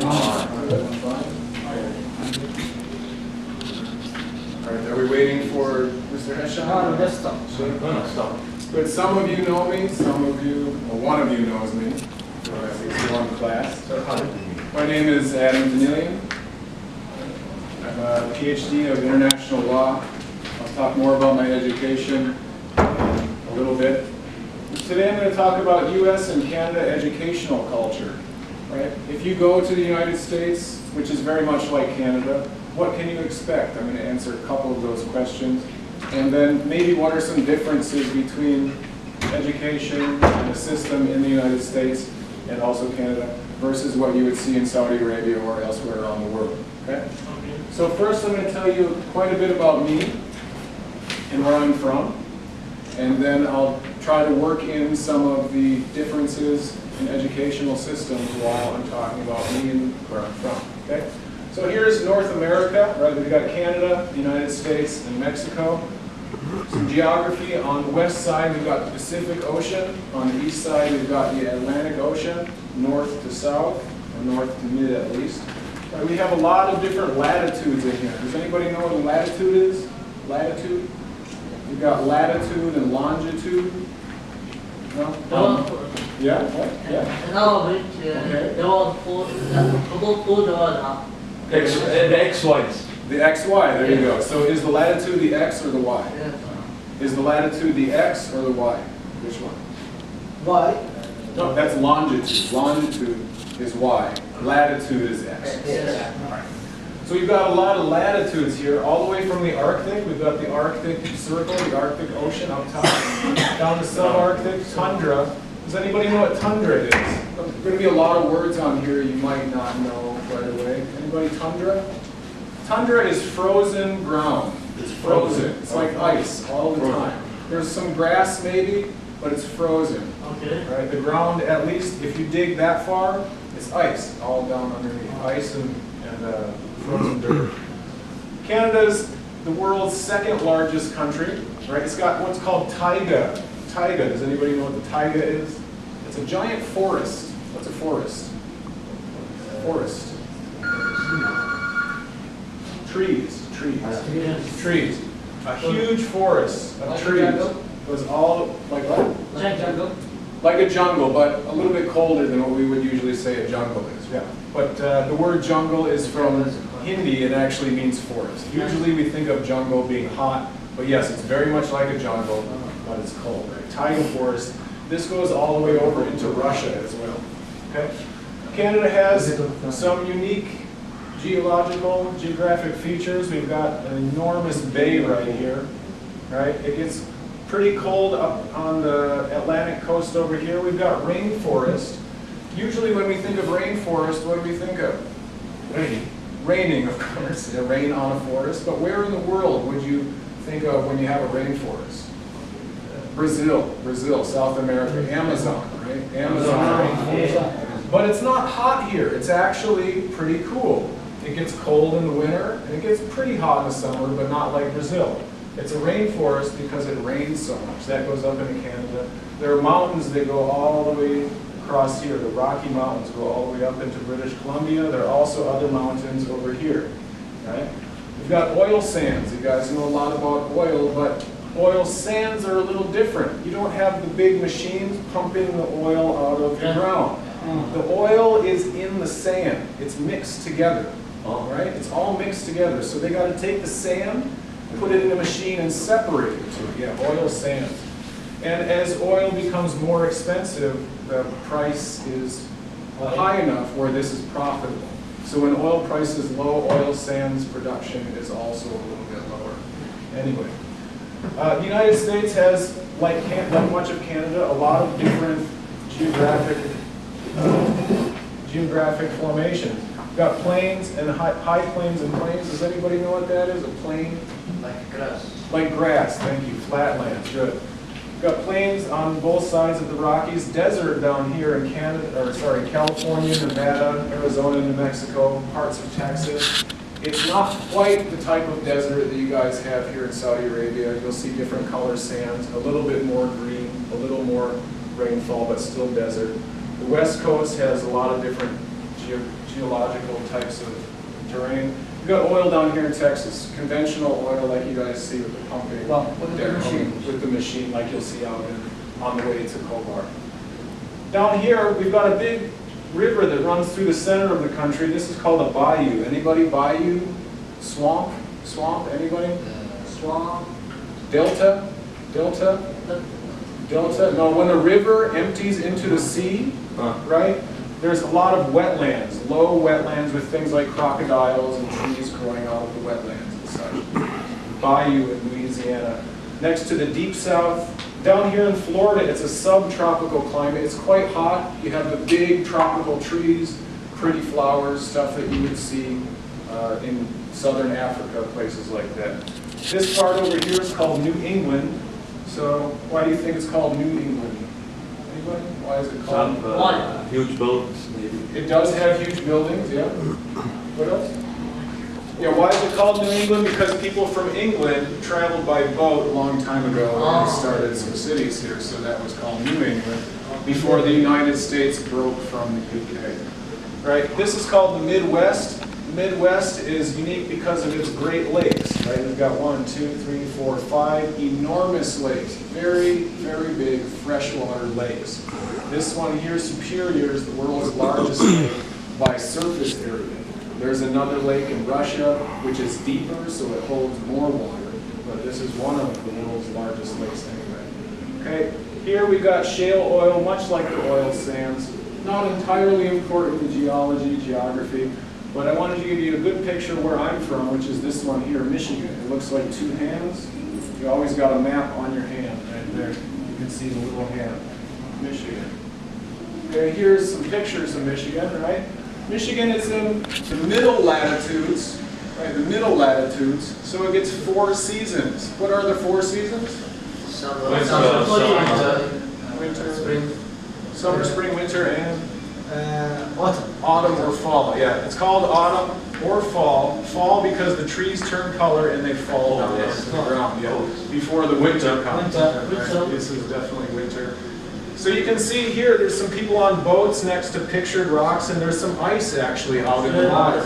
All right, are we waiting for Mr. Hessa? No, just stop. Stop. But some of you know me, some of you, well, one of you knows me. So at least one class. My name is Adam Vanillian. I'm a PhD of international law. I'll talk more about my education a little bit. Today I'm going to talk about U.S. and Canada educational culture. Right? If you go to the United States, which is very much like Canada, what can you expect? I'm going to answer a couple of those questions. And then maybe what are some differences between education and the system in the United States and also Canada versus what you would see in Saudi Arabia or elsewhere around the world. Okay? So first I'm going to tell you quite a bit about me and where I'm from. And then I'll try to work in some of the differences in educational systems while I'm talking about me and where I'm from. Okay? So here's North America, right? We've got Canada, the United States, and Mexico. Some geography. On the west side, we've got the Pacific Ocean. On the east side, we've got the Atlantic Ocean, north to south, or north to mid at least. We have a lot of different latitudes in here. Does anybody know what a latitude is? Latitude? We've got latitude and longitude. No? Yeah? What? Yeah. No, which there was The XYs. The XY, there you go. So is the latitude the X or the Y? Yes. Is the latitude the X or the Y? Which one? Why? No, that's longitude. Longitude is Y. Latitude is X. Yes. All right. So we've got a lot of latitudes here, all the way from the Arctic. We've got the Arctic Circle, the Arctic Ocean up top, down to subarctic, tundra. Does anybody know what tundra is? There's going to be a lot of words on here you might not know right away. Anybody tundra? Tundra is frozen ground. It's frozen. It's like ice all the time. There's some grass maybe, but it's frozen. Okay. Right? The ground, at least if you dig that far, it's ice all down underneath. Ice and frozen dirt. Canada's the world's second largest country. Right? It's got what's called taiga. Taiga. Does anybody know what the taiga is? It's a giant forest. What's a forest? Forest. Trees. Trees. A huge forest of trees. It was all like what? Jungle. Like a jungle, but a little bit colder than what we would usually say a jungle is. Yeah. But the word jungle is from Hindi. It actually means forest. Usually we think of jungle being hot, but yes, it's very much like a jungle, but it's cold. Right? Taiga forest. This goes all the way over into Russia as well. Okay. Canada has some unique geographic features. We've got an enormous bay right here. Right. It gets pretty cold up on the Atlantic coast over here. We've got rainforest. Usually when we think of rainforest, what do we think of? Raining, of course. Rain on a forest. But where in the world would you think of when you have a rainforest? Brazil, South America, Amazon, right? Amazon rainforest. But it's not hot here. It's actually pretty cool. It gets cold in the winter, and it gets pretty hot in the summer, but not like Brazil. It's a rainforest because it rains so much. That goes up into Canada. There are mountains that go all the way across here. The Rocky Mountains go all the way up into British Columbia. There are also other mountains over here. Right? We've got oil sands. You guys know a lot about oil, but oil sands are a little different. You don't have the big machines pumping the oil out of the ground. The oil is in the sand. It's mixed together. Right? It's all mixed together. So they got to take the sand, put it in a machine, and separate it. So yeah, oil sands. And as oil becomes more expensive, the price is high enough where this is profitable. So when oil price is low, oil sands production is also a little bit lower. Anyway, the United States has, like much of Canada, a lot of different geographic formations. We've got plains and high plains and plains. Does anybody know what that is? A plain? Like grass. Like grass, thank you. Flatlands, good. We've got plains on both sides of the Rockies. Desert down here in California, Nevada, Arizona, New Mexico, parts of Texas. It's not quite the type of desert that you guys have here in Saudi Arabia. You'll see different color sands, a little bit more green, a little more rainfall, but still desert. The West Coast has a lot of different geological types of terrain. We've got oil down here in Texas, conventional oil like you guys see with the pumping. Well, with the there, machine. With the machine like you'll see out on the way to Kovar. Down here, we've got a big river that runs through the center of the country. This is called a bayou. Anybody bayou? Swamp? Swamp? Anybody? Swamp. Delta? Delta? Delta? No, when a river empties into the sea, right? There's a lot of wetlands, low wetlands with things like crocodiles and trees growing out of the wetlands and such. Bayou in Louisiana. Next to the deep south, down here in Florida, it's a subtropical climate. It's quite hot. You have the big tropical trees, pretty flowers, stuff that you would see in southern Africa, places like that. This part over here is called New England. So why do you think it's called New England? Anybody? Why is it called? Some huge buildings, maybe. It does have huge buildings, yeah. What else? Yeah, why is it called New England? Because people from England traveled by boat a long time ago and started some cities here, so that was called New England before the United States broke from the UK. Right? This is called the Midwest. The Midwest is unique because of its Great Lakes. Right? We've got 1, 2, 3, 4, 5 enormous lakes, very, very big freshwater lakes. This one here, Superior, is the world's largest lake by surface area. There's another lake in Russia, which is deeper, so it holds more water. But this is one of the world's largest lakes anyway. Okay, here we've got shale oil, much like the oil sands. Not entirely important to geology, geography, but I wanted to give you a good picture where I'm from, which is this one here, Michigan. It looks like 2 hands. You always got a map on your hand right there. You can see the little hand, Michigan. Okay, here's some pictures of Michigan, right? Michigan is in the middle latitudes, right? The middle latitudes, so it gets 4 seasons. What are the 4 seasons? Summer, Winter, spring, summer, spring, winter, and autumn. autumn or fall. Yeah, it's called autumn or fall. Fall because the trees turn color and they fall down to the ground. Yeah, before the winter comes. Winter. Right? This is definitely winter. So you can see here, there's some people on boats next to pictured rocks, and there's some ice actually out in the water.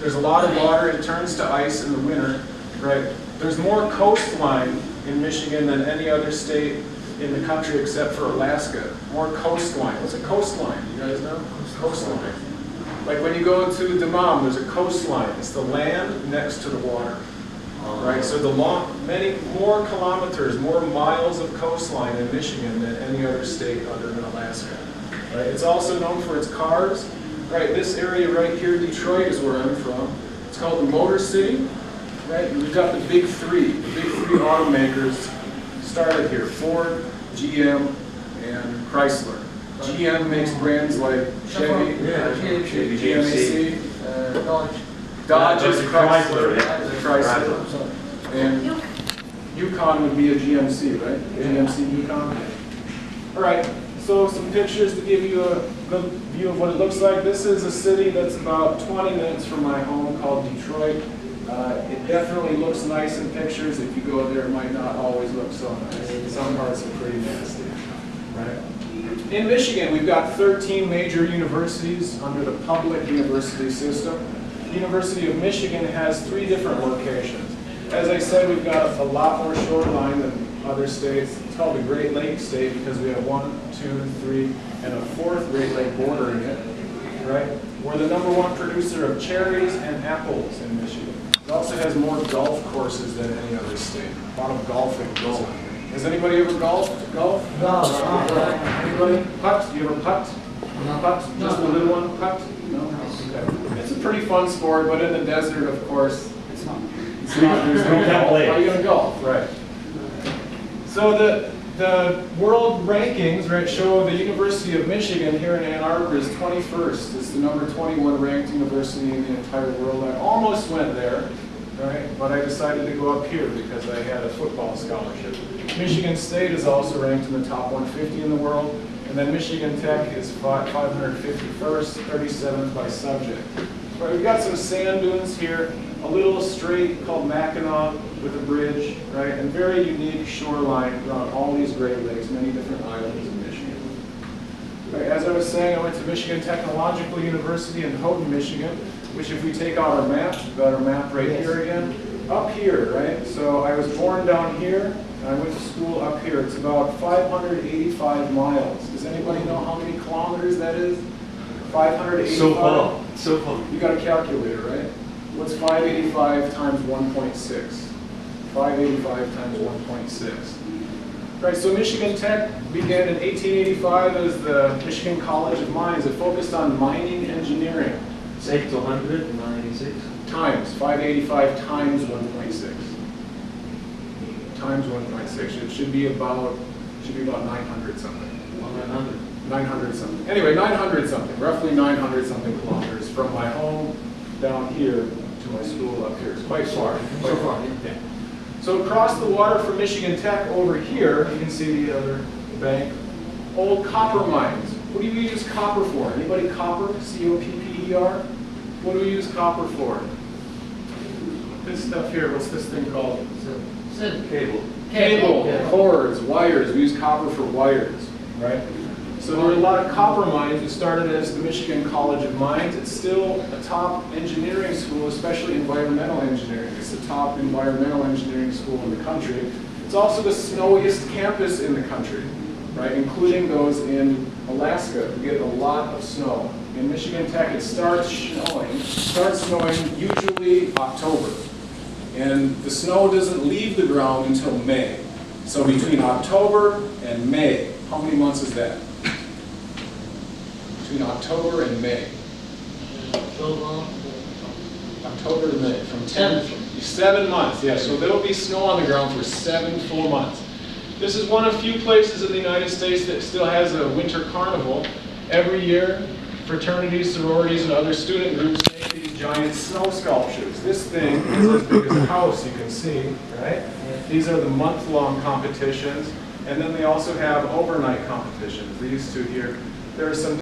There's a lot of water. It turns to ice in the winter, right? There's more coastline in Michigan than any other state in the country except for Alaska. More coastline. What's a coastline? You guys know? Coastline. Like when you go to Dammam, there's a coastline. It's the land next to the water. Right, so many more kilometers, more miles of coastline in Michigan than any other state other than Alaska. Right, it's also known for its cars. Right, this area right here, Detroit, is where I'm from. It's called the Motor City. Right, we've got the big 3. The big 3 automakers started here: Ford, GM, and Chrysler. GM makes brands like Chevy, GMC, Dodge is Chrysler, and Yukon would be a GMC, right? GMC Yukon. All right, so some pictures to give you a good view of what it looks like. This is a city that's about 20 minutes from my home called Detroit. It definitely looks nice in pictures. If you go there, it might not always look so nice. Some parts are pretty nasty, right? In Michigan, we've got 13 major universities under the public university system. The University of Michigan has 3 different locations. As I said, we've got a lot more shoreline than other states. It's called the Great Lakes State because we have 1, 2, 3, and a 4th Great Lake bordering it, right? We're the #1 producer of cherries and apples in Michigan. It also has more golf courses than any other state. A lot of golfing goes on here. Has anybody ever golfed? Golf? No. Anybody? Putt? You ever putt? Putt? Just a little one? Putt? No? Okay. It's a pretty fun sport, but in the desert, of course, it's not. There's no golf. How are you going to golf? Right. So the world rankings, right, show the University of Michigan here in Ann Arbor is 21st. It's the #21 ranked university in the entire world. I almost went there, right, but I decided to go up here because I had a football scholarship. Michigan State is also ranked in the top 150 in the world, and then Michigan Tech is 551st, 37th by subject. Right, we've got some sand dunes here, a little strait called Mackinac with a bridge, right, and very unique shoreline around all these Great Lakes, many different islands in Michigan. Right, as I was saying, I went to Michigan Technological University in Houghton, Michigan, which if we take out our map, we've got our map right here again, up here, right? So I was born down here, and I went to school up here. It's about 585 miles. Does anybody know how many kilometers that is? 585? So far, so far. You got a calculator, right? What's 585 times 1.6? 585 times 1.6. Right, so Michigan Tech began in 1885 as the Michigan College of Mines. It focused on mining engineering. It's 8 to 100, 96. Times, 585 times 1.6. Times 1.6. It should be about 900 something. 100. 900 something. Anyway, 900 something, roughly 900 something kilometers from my home down here to my school up here. It's quite far. So far, yeah. So across the water from Michigan Tech over here, you can see the other bank, old copper mines. What do you use copper for? Anybody copper? C-O-P-P-E-R? What do we use copper for? This stuff here, what's this thing called? Cable. Cable, Yeah. cords, wires. We use copper for wires, right? So there were a lot of copper mines. It started as the Michigan College of Mines. It's still a top engineering school, especially environmental engineering. It's the top environmental engineering school in the country. It's also the snowiest campus in the country, right? Including those in Alaska. We get a lot of snow. In Michigan Tech, it starts snowing usually October. And the snow doesn't leave the ground until May. So between October and May, how many months is that? Between October and May. October to May, from 7 months, yeah. So there will be snow on the ground for 7 full months. This is one of few places in the United States that still has a winter carnival. Every year, fraternities, sororities, and other student groups make these giant snow sculptures. This thing is as big as a house, you can see, right? These are the month-long competitions, and then they also have overnight competitions. These two here. There are some